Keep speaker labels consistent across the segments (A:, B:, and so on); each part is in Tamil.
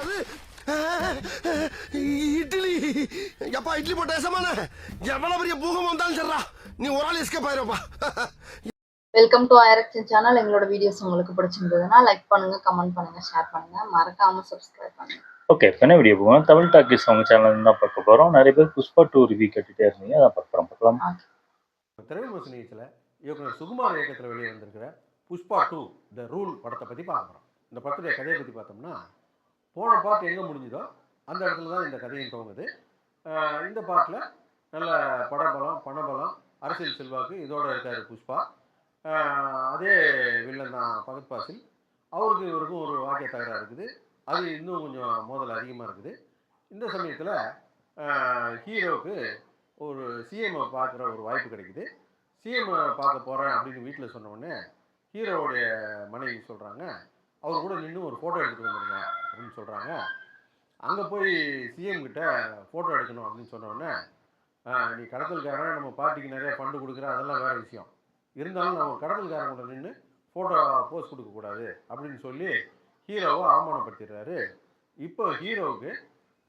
A: அது இட்லி எப்பா இட்லி போட்ட சமான எவ்வளவு பெரிய பூகம் வந்தாலும் சரிடா நீ ஒரு ஆள் எஸ்கேப் ஆயிருப்பா.
B: வெல்கம் டு ஐரக்ஷன் சேனல். எங்களோட வீடியோஸ் உங்களுக்கு பிடிச்சிருந்ததுன்னா லைக் பண்ணுங்க, கமெண்ட் பண்ணுங்க, ஷேர் பண்ணுங்க, மறக்காம சப்ஸ்கிரைப் பண்ணுங்க.
C: ஓகே, இப்போ என்ன வீடியோ போகணும்? தமிழ் டாக்கிஸ் அவங்க சேனல் தான் பார்க்க போகிறோம். நிறைய பேர் புஷ்பா 2 ரிவ்யூ கேட்டுகிட்டே இருந்தீங்க, அதான் பார்க்கலாம்.
D: திரைவிமர்சன நிகழ்ச்சியில் இயக்குனர் சுகுமார் இயக்கத்தில் வெளியே வந்திருக்கிற புஷ்பா 2 த ரூல் படத்தை பற்றி பார்க்குறோம். இந்த படத்துடைய கதையை பற்றி பார்த்தோம்னா, போன பாட்டு எங்கே முடிஞ்சுதோ அந்த இடத்துல தான் இந்த கதையும் துவங்குது. இந்த பாட்டில் நல்ல படபலம், பணபலம், அரசியல் செல்வாக்கு இதோடு இருக்கார் புஷ்பா. அதே வில்லன் தான் பகத் பாசில். அவருக்கு இவருக்கும் ஒரு வாக்கிய தகராறு இருக்குது. அது இன்னும் கொஞ்சம் மோதல் அதிகமாக இருக்குது. இந்த சமயத்தில் ஹீரோவுக்கு ஒரு சிஎம்ஐ பார்க்குற ஒரு வாய்ப்பு கிடைக்குது. சிஎம்ஐ பார்க்க போகிறேன் அப்படின்னு வீட்டில் சொன்னோடனே ஹீரோவுடைய மனைவி சொல்கிறாங்க, அவர் கூட நின்று ஒரு ஃபோட்டோ எடுத்துகிட்டு வந்துடுங்க அப்படின்னு சொல்கிறாங்க. அங்கே போய் சிஎம் கிட்ட ஃபோட்டோ எடுக்கணும் அப்படின்னு சொன்னோடனே, நீ கடத்தல்காரன், நம்ம பார்ட்டிக்கு நிறைய ஃபண்டு கொடுக்குற, அதெல்லாம் வேறு விஷயம், இருந்தாலும் நம்ம கடத்தல்காரன் கூட நின்று ஃபோட்டோ போஸ்ட் கொடுக்கக்கூடாது அப்படின்னு சொல்லி ஹீரோவை அவமானப்படுத்திடுறாரு. இப்போ ஹீரோவுக்கு,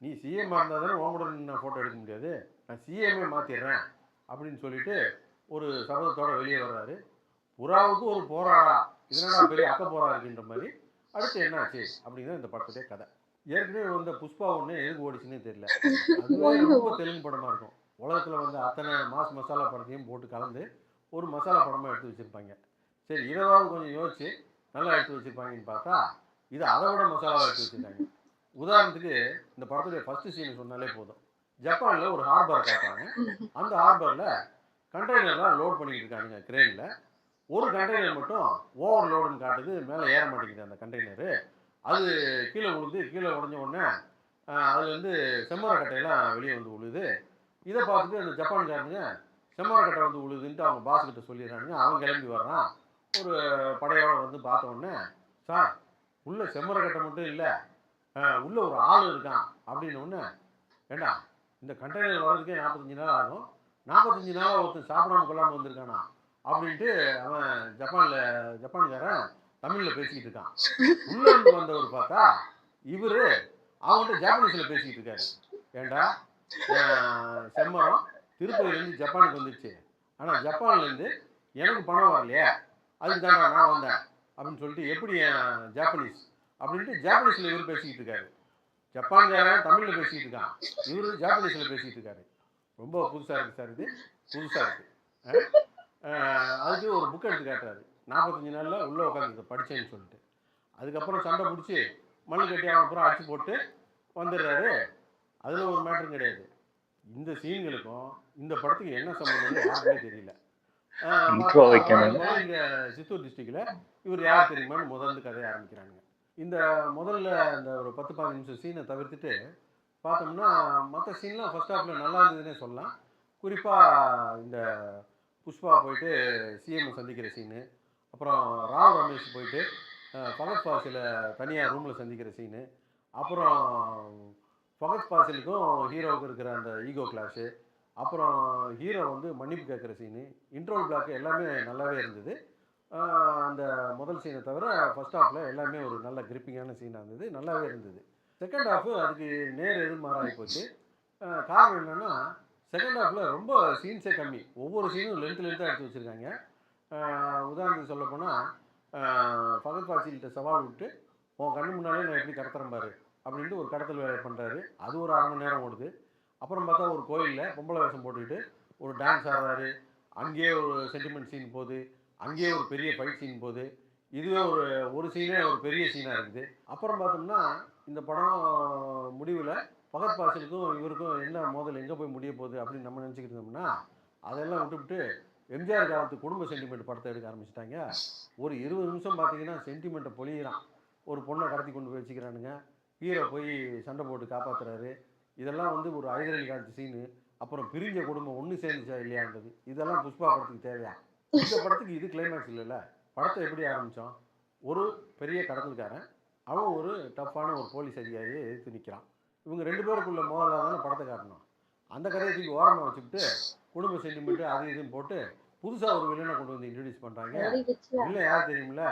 D: நீ சிஎம்மாக இருந்தால் தானே உன் கூட நின்று நான் ஃபோட்டோ எடுக்க முடியாது, நான் சிஎம்ஏ மாற்றிடுறேன் அப்படின்னு சொல்லிட்டு ஒரு சபதத்தோடு வெளியே வர்றாரு. புறாவுக்கு ஒரு போராடா, இதனால் பெரிய அக்க போரா இருக்குன்ற மாதிரி. அடுத்து என்னாச்சு அப்படிங்கிற இந்த படத்துடைய கதை. ஏற்கனவே வந்த புஷ்பா ஒன்று எதுக்கு ஓடிச்சுன்னே தெரியல. அதுவே ரொம்ப தெலுங்கு படமாக இருக்கும். உலகத்தில் வந்து அத்தனை மாஸ் மசாலா படத்தையும் போட்டு கலந்து ஒரு மசாலா படமாக எடுத்து வச்சுருப்பாங்க. சரி, இரவாவது கொஞ்சம் யோசிச்சு நல்லா எடுத்து வச்சுருப்பாங்கன்னு பார்த்தா இது அதை விட மசாலாவாக எடுத்து வச்சுருக்காங்க. உதாரணத்துக்கு இந்த படத்துடைய ஃபஸ்ட்டு சீன் சொன்னாலே போதும். ஜப்பானில் ஒரு ஹார்பர் காட்டுறாங்க. அந்த ஹார்பரில் கண்டெய்னர்லாம் லோட் பண்ணிக்கிட்டு இருக்காங்க கிரெயினில். ஒரு கண்டெய்னர் மட்டும் ஓவர் லோடுன்னு காட்டுது, மேலே ஏற மாட்டேங்குது அந்த கண்டெய்னரு. அது கீழே விழுது. கீழே உடஞ்ச உடனே அதுலேருந்து செம்மரக்கட்டையெல்லாம் வெளியே வந்து விழுது. இதை பார்த்துட்டு அந்த ஜப்பான்காரனுங்க செம்மரக்கட்டை வந்து விழுதுன்ட்டு அவங்க பாஸ்கிட்ட சொல்லிடுறாங்க. அவன் கிளம்பி வர்றான். ஒரு படையோடு வந்து பார்த்த உடனே, சார் உள்ளே செம்மரக்கட்டை மட்டும் இல்லை, உள்ளே ஒரு ஆள் இருக்கான் அப்படின்னு ஒன்று. ஏண்டா, இந்த கண்டெய்னர் வர்றதுக்கே 45 நாள் ஆகும், 45 நாளாக ஒருத்தன் சாப்பிடாம கொள்ளாமல் வந்திருக்கானா அப்படின்ட்டு அவன் ஜப்பான்காரன் தமிழில் பேசிக்கிட்டு இருக்கான். உள்ளேருந்து வந்தவர் பார்த்தா இவர் அவங்கள்ட்ட ஜாப்பனீஸில் பேசிக்கிட்டு இருக்காரு. ஏண்டா, செம்மரம் திருப்பதிலேருந்து ஜப்பானுக்கு வந்துடுச்சு, ஆனால் ஜப்பான்லேருந்து எனக்கு பணம் வரலையே, அதுக்கு தாண்டா நான் வந்தேன் அப்படின்னு சொல்லிட்டு எப்படி ஜாப்பனீஸ் அப்படின்ட்டு ஜாப்பனீஸில் இவர் பேசிக்கிட்டு இருக்காரு. ஜப்பான்காரன் தமிழில் பேசிக்கிட்டு இருக்கான், இவர் ஜாப்பனீஸில் பேசிக்கிட்டு இருக்காரு. ரொம்ப புதுசாக இருக்குது சார், இது புதுசாக இருக்குது. அதுக்கு ஒரு புக் எடுத்து காட்டுறாரு. 45 நாளில் உள்ளே உட்காந்து படித்தேன்னு சொல்லிட்டு. அதுக்கப்புறம் சண்டை பிடிச்சி மண்ணு கட்டி அவன் அப்புறம் அடிச்சு போட்டு வந்துடுறாரு. அதில் ஒரு மேட்டரும் கிடையாது. இந்த சீன்களுக்கும் இந்த படத்துக்கு என்ன சம்பந்தம் யாருக்குமே தெரியல. இங்கே சித்தூர் டிஸ்ட்ரிக்டில் இவர் யார் தெரியுமான்னு முதல்ல கதையை ஆரம்பிக்கிறாங்க. இந்த முதல்ல இந்த ஒரு 10-15 நிமிஷம் சீனை தவிர்த்துட்டு பார்த்தோம்னா மற்ற சீன்லாம் ஃபர்ஸ்ட் ஹாஃபில் நல்லா இருந்ததுன்னே சொல்லலாம். குறிப்பாக இந்த புஷ்பா போயிட்டு சிஎம் சந்திக்கிற சீனு, அப்புறம் ராவ் ரமேஷ் போயிட்டு ஃபகத் பாசில தனியாக ரூமில் சந்திக்கிற சீனு, அப்புறம் ஃபகத் பாசிலுக்கும் ஹீரோவுக்கு இருக்கிற அந்த ஈகோ கிளாஷு, அப்புறம் ஹீரோ வந்து மன்னிப்பு கேட்குற சீனு, இன்ட்ரோல் பிளாக் எல்லாமே நல்லாவே இருந்தது. அந்த முதல் சீனை தவிர ஃபர்ஸ்ட் ஹாஃபில் எல்லாமே ஒரு நல்ல கிரிப்பிங்கான சீனாக இருந்தது, நல்லாவே இருந்தது. செகண்ட் ஹாஃபு அதுக்கு நேர் எதிர்மாறாகி போச்சு. காரணம் என்னென்னா, செகண்ட் ஹாஃபில் ரொம்ப சீன்ஸே கம்மி. ஒவ்வொரு சீனும் லென்த்தாக எடுத்து வச்சுருக்காங்க. உதாரணத்துக்கு சொல்ல போனால், ஃபகத் பாசில்கிட்ட சவால் விட்டு உன் கண்ணு முன்னாலே நான் எப்படி கடத்துறேன் பாரு அப்படின்ட்டு ஒரு கடத்தல் வேலை பண்ணுறாரு. அது ஒரு 1/2 மணி நேரம் ஓடுது. அப்புறம் பார்த்தா ஒரு கோயிலில் பொம்பளை வேஷம் போட்டுக்கிட்டு ஒரு டான்ஸ் ஆடுறாரு. அங்கேயே ஒரு சென்டிமெண்ட் சீன் போகுது, அங்கேயே ஒரு பெரிய ஃபைட் சீன் போகுது. இதுவே ஒரு சீனே ஒரு பெரிய சீனாக இருக்குது. அப்புறம் பார்த்தோம்னா இந்த படம் முடிவில் ஃபகத் பாசிலுக்கும் இவருக்கும் என்ன மோதல் எங்கே போய் முடிய போகுது அப்படின்னு நம்ம நினச்சிக்கிட்டு இருந்தோம்னா, அதெல்லாம் விட்டுவிட்டு எம்ஜிஆர் காலத்து குடும்ப சென்டிமெண்ட் படத்தை எடுக்க ஆரம்பிச்சிட்டாங்க. ஒரு 20 நிமிஷம் பார்த்தீங்கன்னா சென்டிமெண்ட்டை பொழியிறான். ஒரு பொண்ணை கடத்தி கொண்டு போய் வச்சுக்கிறானுங்க, ஹீரோ போய் சண்டை போட்டு காப்பாற்றுறாரு. இதெல்லாம் வந்து ஒரு ஐதரலி காலத்து சீனு. அப்புறம் பிரிஞ்ச குடும்பம் ஒன்று சேர்ந்துச்சா இல்லையான்றது, இதெல்லாம் புஷ்பா படத்துக்கு தேவையா? இந்த படத்துக்கு இது கிளைமேக்ஸ் இல்லைல்ல. படத்தை எப்படி ஆரம்பித்தோம்? ஒரு பெரிய கடத்தல்காரன், அவன் ஒரு டஃப்பான ஒரு போலீஸ் அதிகாரியை எதிர்த்து நிற்கிறான். இவங்க 2 பேருக்குள்ள மோதலாக தானே படத்தை காட்டணும். அந்த கதையை தூக்கி ஓரமாக வச்சுக்கிட்டு குடும்ப சென்டிமெண்ட்டு அது இதுன்னு போட்டு புதுசாக ஒரு வில்லனை கொண்டு வந்து இன்ட்ரடியூஸ் பண்ணுறாங்க. இல்லை யார் தெரியுமில்ல,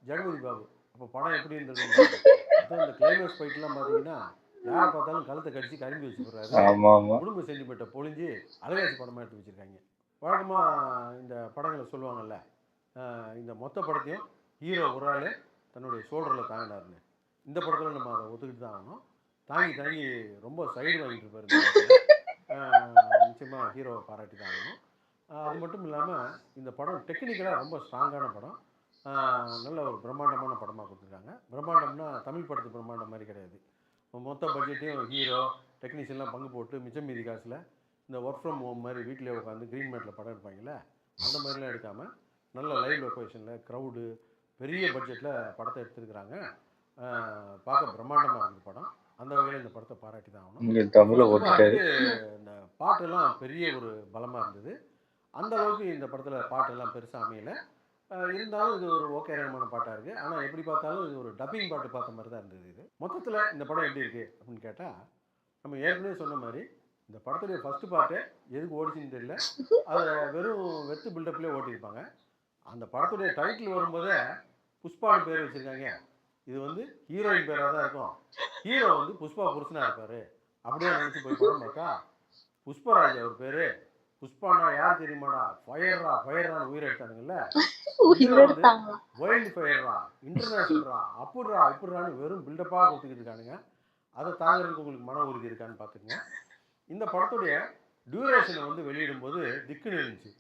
D: ஜெகபதி பாபு. அப்போ படம் எப்படி இருந்தது? அதான் இந்த கிளைமேக்ஸ் ஃபைட்லாம் பார்த்தீங்கன்னா யாரை பார்த்தாலும் கழுத்தை கடிச்சு கரும்பி வச்சு போடுறாரு.
C: ஆமா ஆமா
D: குடும்ப சென்டிமெண்ட்டை பொழிஞ்சு அழகாட்சி படமாக எடுத்து வச்சுருக்காங்க. வழக்கமாக இந்த படங்களை சொல்லுவாங்கல்ல, இந்த மொத்த படத்தையும் ஹீரோ ஒரு ஆள் தன்னுடைய ஷோல்டரில் தாங்கினாருன்னு. இந்த படத்தில் நம்ம அதை ஒத்துக்கிட்டு தான் ஆகணும். தாங்கி தாங்கி ரொம்ப சைடு வாங்கிட்டு இருப்பாரு இந்த படத்தில். நிச்சயமாக ஹீரோவை பாராட்டி தான் ஆகணும். அது மட்டும் இல்லாமல் இந்த படம் டெக்னிக்கலாக ரொம்ப ஸ்ட்ராங்கான படம். நல்ல ஒரு பிரம்மாண்டமான படமாக கொடுத்துருக்காங்க. பிரம்மாண்டம்னா தமிழ் படத்து பிரம்மாண்டம் மாதிரி கிடையாது. மொத்த பட்ஜெட்டையும் ஹீரோ டெக்னீஷியன்லாம் பங்கு போட்டு மிச்சம் மீதி காசில் இந்த ஒர்க் ஃப்ரம் ஹோம் மாதிரி வீட்டிலே உட்காந்து க்ரீன் மேட்டில் படம் எடுப்பாங்கல்ல, அந்த மாதிரிலாம் எடுக்காமல் நல்ல லைவ் லொக்கேஷனில் க்ரௌடு பெரிய பட்ஜெட்டில் படத்தை எடுத்துருக்குறாங்க. பார்க்க பிரம்மாண்டமாக இருக்குது படம். அந்த வகையில் இந்த படத்தை பாராட்டி தான் ஆகணும்.
C: தமிழில் ஓட்டிட்டாரு.
D: இந்த பாட்டெல்லாம் பெரிய ஒரு பலமாக இருந்தது. அந்த அளவுக்கு இந்த படத்தில் பாட்டெல்லாம் பெருசாக அமையலை. இருந்தாலும் இது ஒரு ஓகேமான பாட்டாக இருக்குது. ஆனால் எப்படி பார்த்தாலும் இது ஒரு டப்பிங் பாட்டு பார்த்த மாதிரி தான் இருந்தது. இது மொத்தத்தில் இந்த படம் எப்படி இருக்குது அப்படின்னு கேட்டால், நம்ம ஏற்கனவே சொன்ன மாதிரி இந்த படத்துடைய ஃபஸ்ட்டு பாட்டு எதுக்கு ஓடிச்சுன்னு தெரியல, அதை வெறும் வெத்து பில்டப்லேயே ஓட்டியிருப்பாங்க. அந்த படத்துடைய டைட்டில் வரும்போதே புஷ்பான்னு பேர் வச்சுருக்காங்க. இது வந்து ஹீரோயின் பேராக தான் இருக்கும். ஹீரோ வந்து புஷ்பா புருஷனாக இருப்பார் அப்படியே நினச்சி போய் படம் பார்த்தா புஷ்பராஜ் அவர் பேர். புஷ்பானா யார் தெரியுமாடா, ஃபயர்ரான்னு உயிர் எடுத்தானுங்கல்ல, வைல்டு ஃபயர்ரா, இன்டர்நேஷனல்ரா, அப்படிரா இப்படிரான்னு வெறும் பில்டப்பாக கொடுத்துக்கிட்டு இருக்கானுங்க. அதை தாங்கிறதுக்கு உங்களுக்கு மன உறுதி இருக்கான்னு பார்த்துக்குங்க. இந்த படத்துடைய டியூரேஷனை வந்து வெளியிடும்போது திக்குன்னு இருந்துச்சு.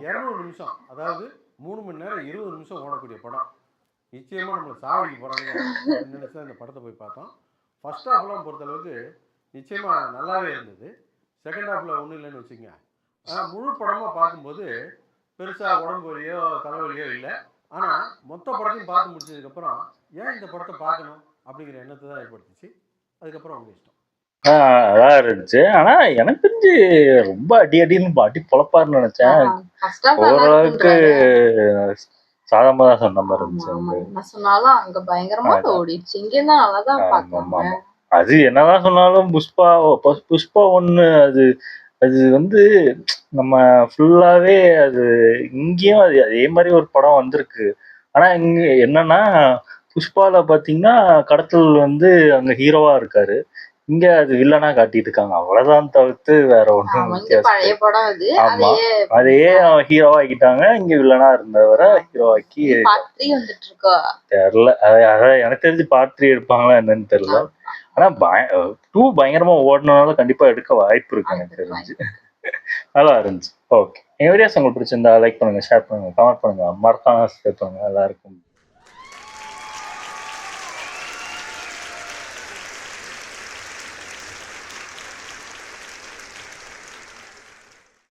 D: 200 நிமிஷம், அதாவது 3 மணி நேரம் 20 நிமிஷம் ஓடக்கூடிய படம். நிச்சயமாக நம்மளை சாவடிக்கு போகிறாங்க அப்படின்னு நினச்சி தான் இந்த படத்தை போய் பார்த்தோம். ஃபர்ஸ்ட் ஹாஃப்லாம் பொறுத்தளவுக்கு நிச்சயமாக நல்லாவே இருந்தது. செகண்ட் ஹாஃபில் ஒன்றும் இல்லைன்னு வச்சுங்க. முழு படமாக பார்க்கும்போது பெருசாக உடம்பு வலியோ தலைவலியோ இல்லை. ஆனால் மொத்த படத்தையும் பார்த்து முடிச்சதுக்கப்புறம் ஏன் இந்த படத்தை பார்க்கணும் அப்படிங்கிற எண்ணத்தை தான் ஏற்படுத்திச்சு. அதுக்கப்புறம் அவங்க இஷ்டம்.
C: அதான் இருந்துச்சு. ஆனா எனக்கு தெரிஞ்சு ரொம்ப அடி பொழப்பாருன்னு நினைச்சேன். ஓரளவுக்கு சாதாரணமா தான் சொன்ன மாதிரி இருந்துச்சு.
B: சொன்னாலும் அங்க பயங்கரமா ஓடிடுச்சு. இங்க தான் நல்லாதான் பார்க்கணும்.
C: அது என்னதான் சொன்னாலும் புஷ்பா 1 அது வந்து நம்ம ஃபுல்லாவே அது இங்கேயும் அதே மாதிரி ஒரு படம் வந்திருக்கு. ஆனா இங்க என்னன்னா புஷ்பால பாத்தீங்கன்னா கடத்தல் வந்து அங்க ஹீரோவா இருக்காரு, இங்க அது வில்லனா காட்டிட்டு இருக்காங்க. அவ்வளவுதான் தவிர்த்து வேற ஒண்ணும் வித்தியாசம். ஆமா, அதையே ஹீரோவா ஆக்கிட்டாங்க. இங்க வில்லனா இருந்தவரை ஹீரோவாக்கி தெரியல. அதான் எனக்கு தெரிஞ்சு பார்ட் 3 எடுப்பாங்களா என்னன்னு தெரியல. ஆனா 2 பயங்கரமா ஓடினால கண்டிப்பா எடுக்க வாய்ப்பு இருக்கு எனக்கு தெரிஞ்சு. நல்லா இருந்துச்சு. ஓகே, என் வீடியோஸ் உங்களுக்கு பிடிச்சிருந்தா லைக் பண்ணுங்க, ஷேர் பண்ணுங்க, கமெண்ட் பண்ணுங்க, மறக்காம சப்ஸ்கிரைப் பண்ணுங்க. எல்லாருக்கும்